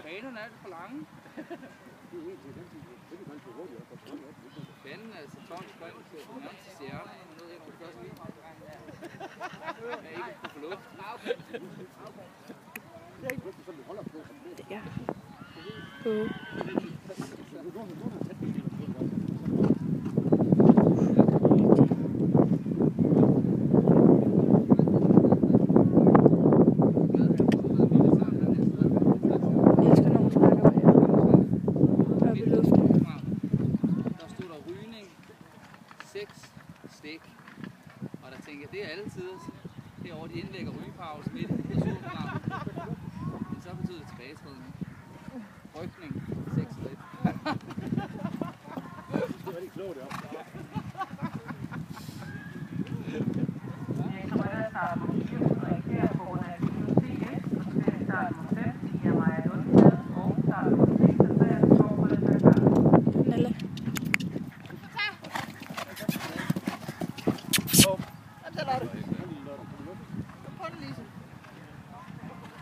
Banerne er alt for lange. Banen er altså 12 spring til nærmest til stjerne. Man ved ikke, hvor det første lige. Jeg ikke kunne få luft. Ja. Stik. Og der tænker jeg, det er alle tider. Herovre de indlægger rygepause midt i solprogrammet. Men så betyder det tilbagetrædning. Rykning. 6 skridt. Det er rigtig klogt, ja.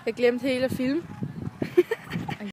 Jeg glemte helt at filme.